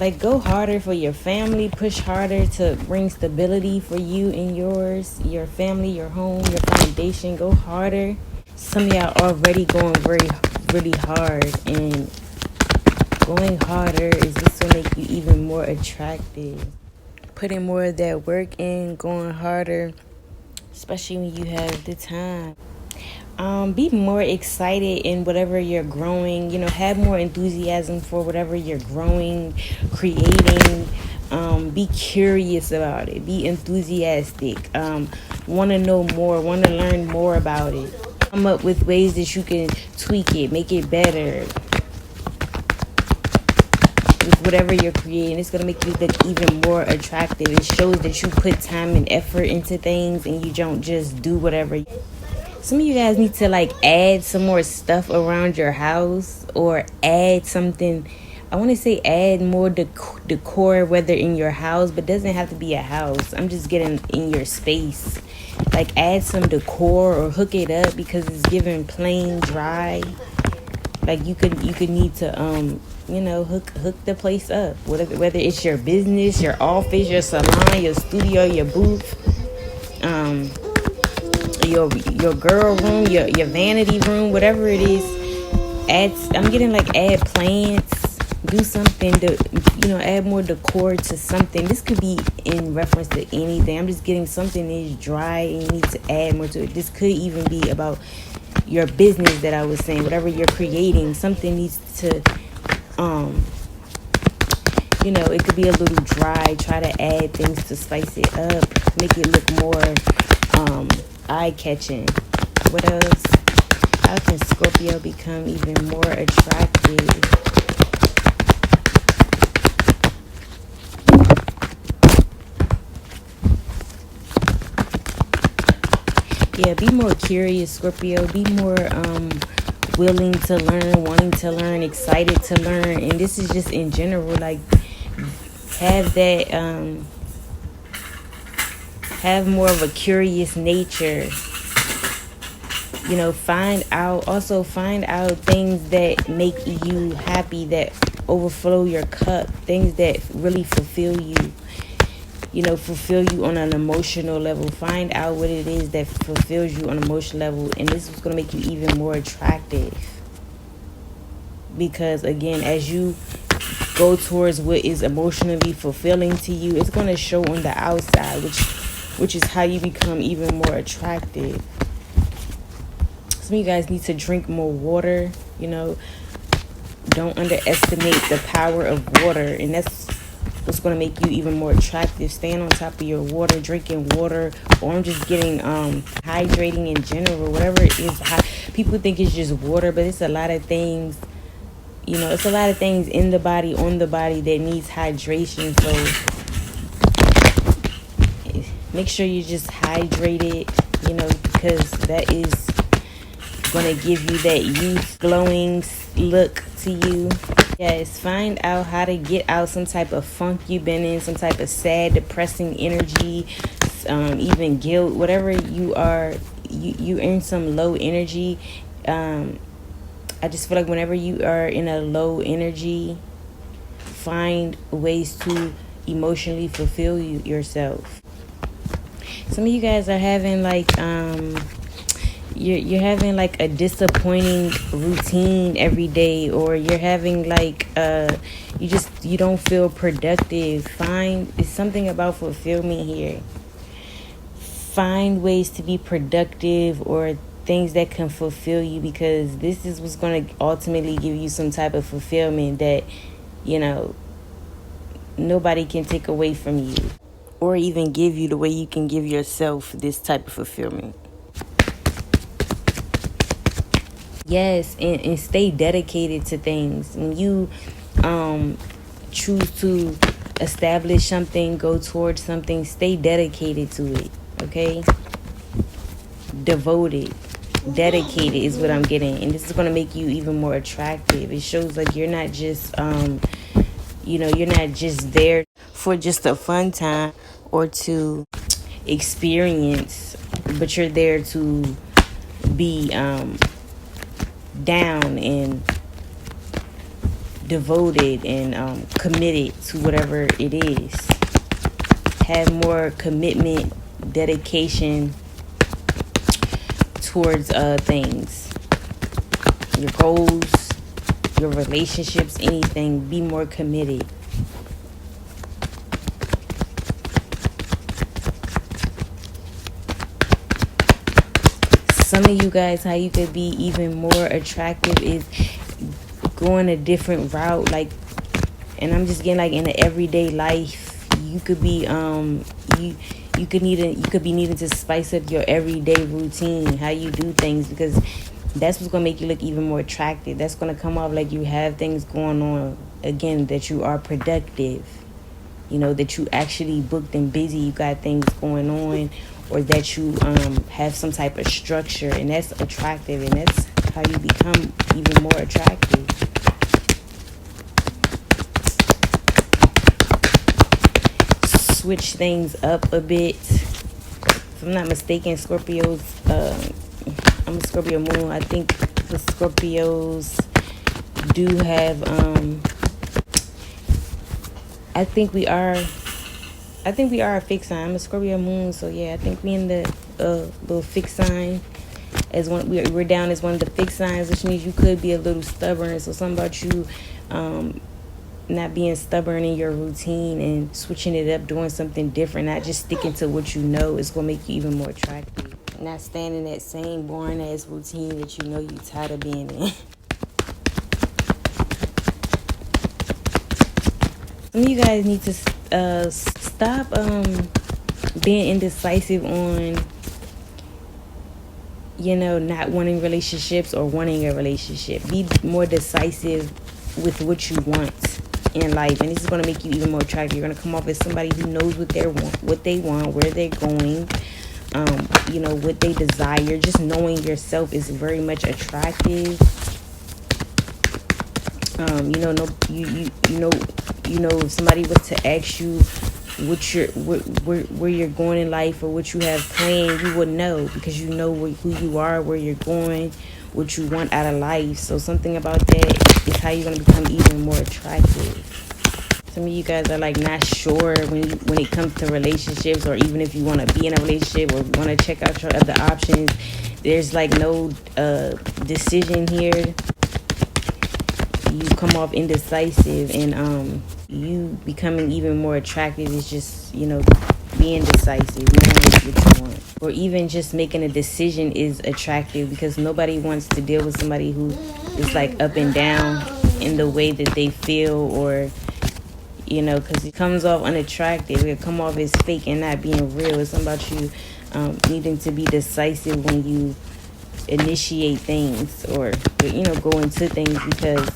Like, go harder for your family, push harder to bring stability for you and yours, your family, your home, your foundation. Go harder. Some of y'all already going really hard, and going harder is just to make you even more attractive. Putting more of that work in, going harder, especially when you have the time. Be more excited in whatever you're growing. Have more enthusiasm for whatever you're growing, creating. Be curious about it. Be enthusiastic. Want to know more. Want to learn more about it. Come up with ways that you can tweak it, make it better. With whatever you're creating, it's going to make you look even more attractive. It shows that you put time and effort into things, and you don't just do whatever. Some of you guys need to add some more stuff around your house, or add something. I want to say add more decor, whether in your house, but doesn't have to be a house. I'm just getting in your space. Add some decor or hook it up, because it's giving plain dry. You could need to hook the place up. Whether it's your business, your office, your salon, your studio, your booth, your girl room, your vanity room, whatever it is. I'm getting add plants, do something to add more decor to something. This could be in reference to anything. I'm just getting something that is dry and you need to add more to it. This could even be about your business that I was saying. Whatever you're creating, something needs to it could be a little dry. Try to add things to spice it up, make it look more eye-catching. What else? How can Scorpio become even more attractive? Yeah, be more curious, Scorpio. Be more willing to learn, wanting to learn, excited to learn. And this is just in general, have that have more of a curious nature. Find out things that make you happy, that overflow your cup, things that really fulfill you. Fulfill you on an emotional level. Find out what it is that fulfills you on an emotional level, and this is going to make you even more attractive. Because again, as you go towards what is emotionally fulfilling to you, it's going to show on the outside, which is how you become even more attractive. Some of you guys need to drink more water. Don't underestimate the power of water, and that's what's going to make you even more attractive. Staying on top of your water, drinking water, or I'm just getting hydrating in general. Whatever it is, people think it's just water, but it's a lot of things. It's a lot of things in the body, on the body, that needs hydration. So make sure you just hydrate it, because that is going to give you that youth glowing look to you. Yes, find out how to get out some type of funk you've been in, some type of sad, depressing energy, even guilt, whatever you are. You in some low energy. I just feel like whenever you are in a low energy, find ways to emotionally fulfill yourself. Some of you guys are having you're having a disappointing routine every day, or you're having you don't feel productive. It's something about fulfillment here. Find ways to be productive, or things that can fulfill you, because this is what's going to ultimately give you some type of fulfillment that nobody can take away from you, or even give you the way you can give yourself this type of fulfillment. Yes, and stay dedicated to things. When you choose to establish something, go towards something, stay dedicated to it, okay? Devoted, dedicated is what I'm getting, and this is going to make you even more attractive. It shows you're not just you're not just there for just a fun time or to experience, but you're there to be down and devoted and committed to whatever it is. Have more commitment, dedication towards things, your goals, your relationships, anything. Be more committed. Some of you guys, how you could be even more attractive is going a different route. Like, and I'm just getting like in the everyday life, you could be you could be needing to spice up your everyday routine, how you do things, because that's what's gonna make you look even more attractive. That's gonna come off like you have things going on. Again, that you are productive. You know, that you actually booked and busy. You got things going on, or that you have some type of structure, and that's attractive, and that's how you become even more attractive. Switch things up a bit. If I'm not mistaken, Scorpios, I'm a Scorpio moon. I think the Scorpios do have, I think we are a fixed sign. I'm a Scorpio moon, so yeah, I think we in the little fixed sign as one. We're down as one of the fixed signs, which means you could be a little stubborn. So something about you, not being stubborn in your routine and switching it up, doing something different, not just sticking to what you know, is gonna make you even more attractive. Not staying in that same boring ass routine that you know you're tired of being in. Some of you guys need to stop being indecisive on, you know, not wanting relationships or wanting a relationship. Be more decisive with what you want in life, and this is going to make you even more attractive. You're going to come off as somebody who knows what they want, where they're going, you know, what they desire. Just knowing yourself is very much attractive. You know, if somebody was to ask you where you're going in life or what you have planned, you would know, because you know who you are, where you're going, what you want out of life. So something about that is how you're going to become even more attractive. Some of you guys are like not sure when it comes to relationships, or even if you want to be in a relationship or want to check out your other options. There's like no decision here. You come off indecisive, and you becoming even more attractive is just, you know, being decisive, knowing what you want, or even just making a decision is attractive, because nobody wants to deal with somebody who is like up and down in the way that they feel, or, you know, because it comes off unattractive. It come off as fake and not being real. It's about you needing to be decisive when you initiate things, or, you know, go into things, because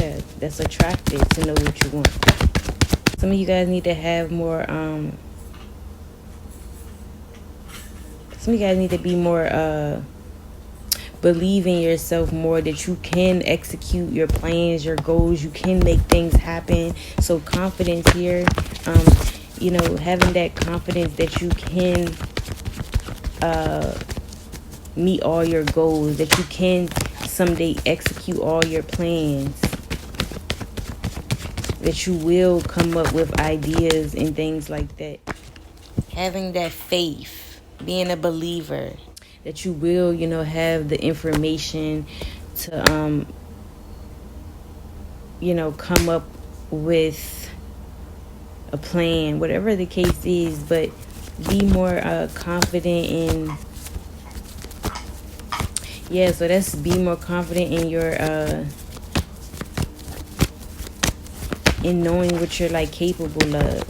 yeah, that's attractive to know what you want. Some of you guys need to have more some of you guys need to be more believe in yourself more, that you can execute your plans, your goals, you can make things happen. So confidence here, you know, having that confidence that you can meet all your goals, that you can someday execute all your plans, that you will come up with ideas and things like that. Having that faith, being a believer, that you will, you know, have the information to, you know, come up with a plan, whatever the case is, but be more confident in, yeah, so that's be more confident in your, in knowing what you're like capable of.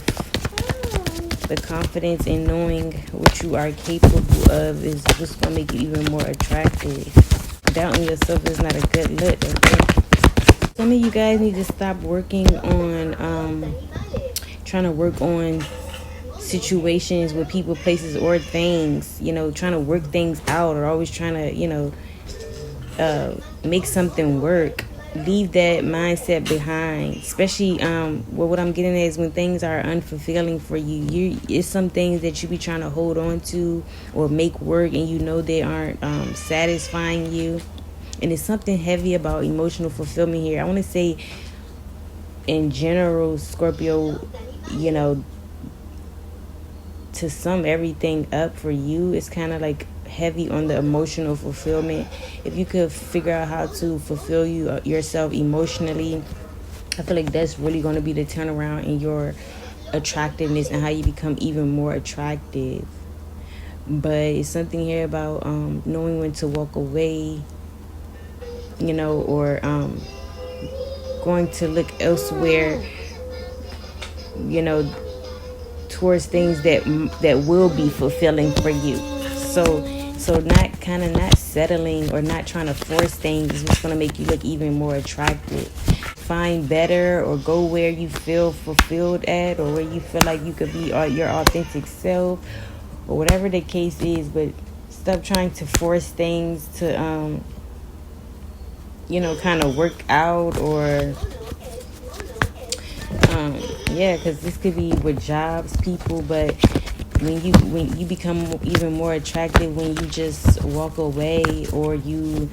The confidence in knowing what you are capable of is just going to make you even more attractive. Doubting yourself is not a good look. Okay? Some of you guys need to stop working on, trying to work on situations with people, places, or things. You know, trying to work things out, or always trying to, you know, make something work. Leave that mindset behind, especially what I'm getting at is when things are unfulfilling for you. It's some things that you be trying to hold on to or make work, and you know they aren't satisfying you. and it's something heavy about emotional fulfillment here. I want to say in general, Scorpio, you know, to sum everything up for you, it's kind of like heavy on the emotional fulfillment. If you could figure out how to fulfill yourself emotionally, I feel like that's really going to be the turnaround in your attractiveness and how you become even more attractive. But it's something here about knowing when to walk away, you know, or going to look elsewhere, you know, towards things that will be fulfilling for you. So not settling or not trying to force things is what's going to make you look even more attractive. Find better or go where you feel fulfilled at, or where you feel like you could be your authentic self, or whatever the case is. But stop trying to force things to you know, kind of work out, or yeah, because this could be with jobs, people. But when you become even more attractive when you just walk away, or you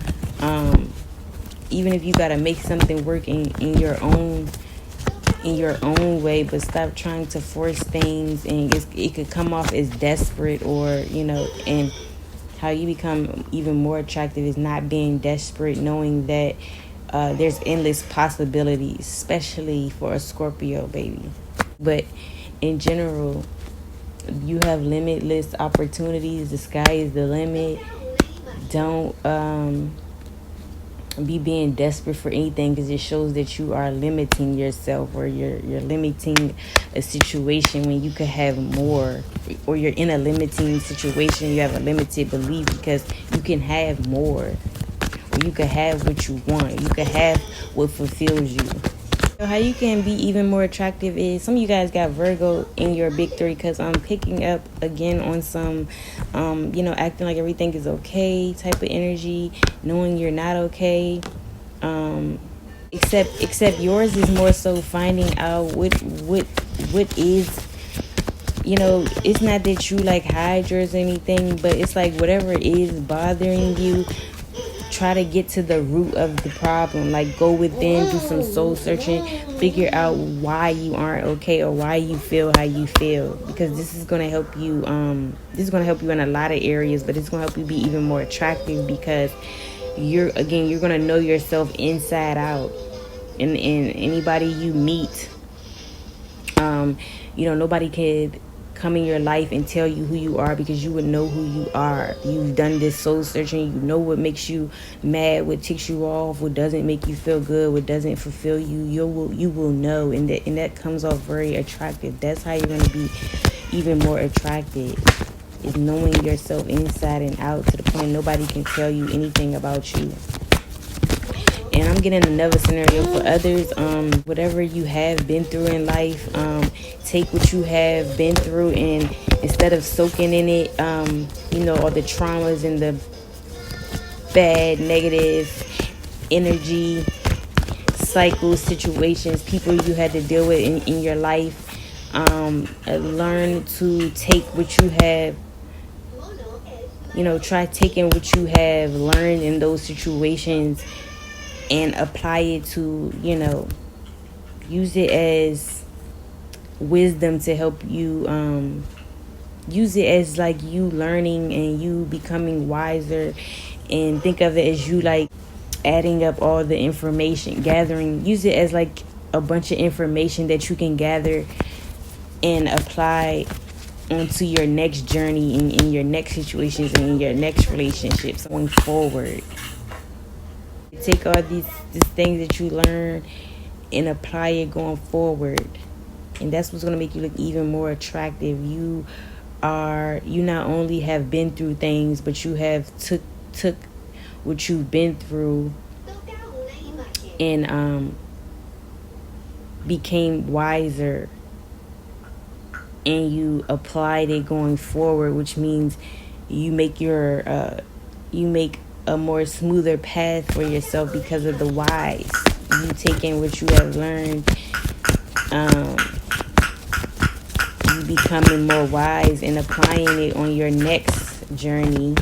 even if you gotta make something work in your own way, but stop trying to force things, and it could come off as desperate, or you know. And how you become even more attractive is not being desperate, knowing that there's endless possibilities, especially for a Scorpio, baby. But in general, you have limitless opportunities. The sky is the limit. Don't be being desperate for anything, because it shows that you are limiting yourself, or you're limiting a situation when you could have more, or you're in a limiting situation, you have a limited belief, because you can have more, or you can have what you want, you can have what fulfills you. So how you can be even more attractive is, some of you guys got Virgo in your big three, because I'm picking up again on some you know, acting like everything is okay type of energy, knowing you're not okay. Except yours is more so finding out what is, you know, it's not that you like hide yours or anything, but it's like whatever is bothering you, try to get to the root of the problem. Like, go within, do some soul searching, figure out why you aren't okay, or why you feel how you feel, because this is going to help you in a lot of areas, but it's going to help you be even more attractive, because you're going to know yourself inside out. And anybody you meet, you know, nobody could come in your life and tell you who you are, because you would know who you are. You've done this soul searching. You know what makes you mad, what ticks you off, what doesn't make you feel good, what doesn't fulfill you. You will know, and that comes off very attractive. That's how you're going to be even more attractive, is knowing yourself inside and out, to the point nobody can tell you anything about you. And I'm getting another scenario for others. Whatever you have been through in life, take what you have been through, and instead of soaking in it, you know, all the traumas and the bad, negative energy, cycles, situations, people you had to deal with in your life, learn to take what you have, you know, try taking what you have learned in those situations and apply it to, you know, use it as wisdom to help you, use it as like you learning and you becoming wiser, and think of it as you like adding up all the information, gathering, use it as like a bunch of information that you can gather and apply onto your next journey, in your next situations, and in your next relationships going forward. Take all these things that you learn and apply it going forward, and that's what's going to make you look even more attractive. You not only have been through things, but you have took what you've been through and became wiser, and you applied it going forward, which means you make a more smoother path for yourself because of the whys. You taking what you have learned, you becoming more wise and applying it on your next journey.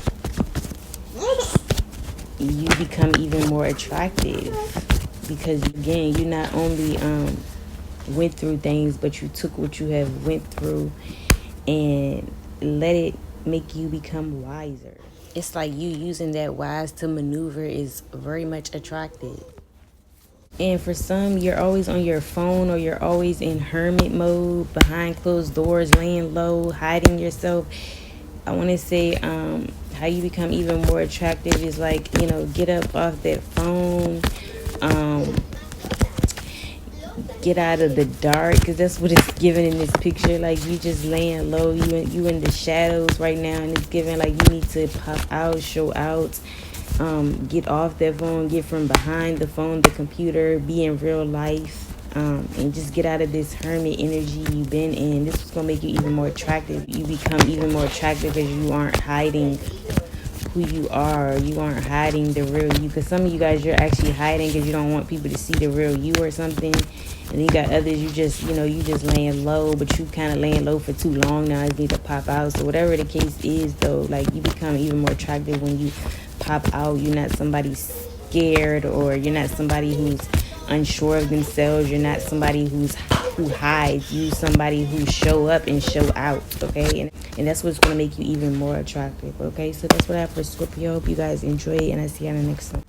you become even more attractive, because again, you not only went through things, but you took what you have went through and let it make you become wiser. It's like you using that wise to maneuver is very much attractive. And for some, you're always on your phone, or you're always in hermit mode, behind closed doors, laying low, hiding yourself. I want to say how you become even more attractive is like, get up off that phone, um, get out of the dark, because that's what it's giving in this picture. Like, you just laying low, you in the shadows right now, and it's giving like you need to pop out, show out, get off that phone, get from behind the phone, the computer, be in real life, and just get out of this hermit energy you've been in. This is gonna make you even more attractive. You become even more attractive because you aren't hiding who you are. You aren't hiding the real you, because some of you guys, you're actually hiding because you don't want people to see the real you or something. And then you got others, you just laying low, but you kind of laying low for too long now. You need to pop out. So whatever the case is, though, like, you become even more attractive when you pop out. You're not somebody scared, or you're not somebody who's unsure of themselves. You're not somebody who hides. You somebody who show up and show out, okay? And that's what's going to make you even more attractive, okay? So that's what I have for Scorpio. Hope you guys enjoy it, and I see you on the next one.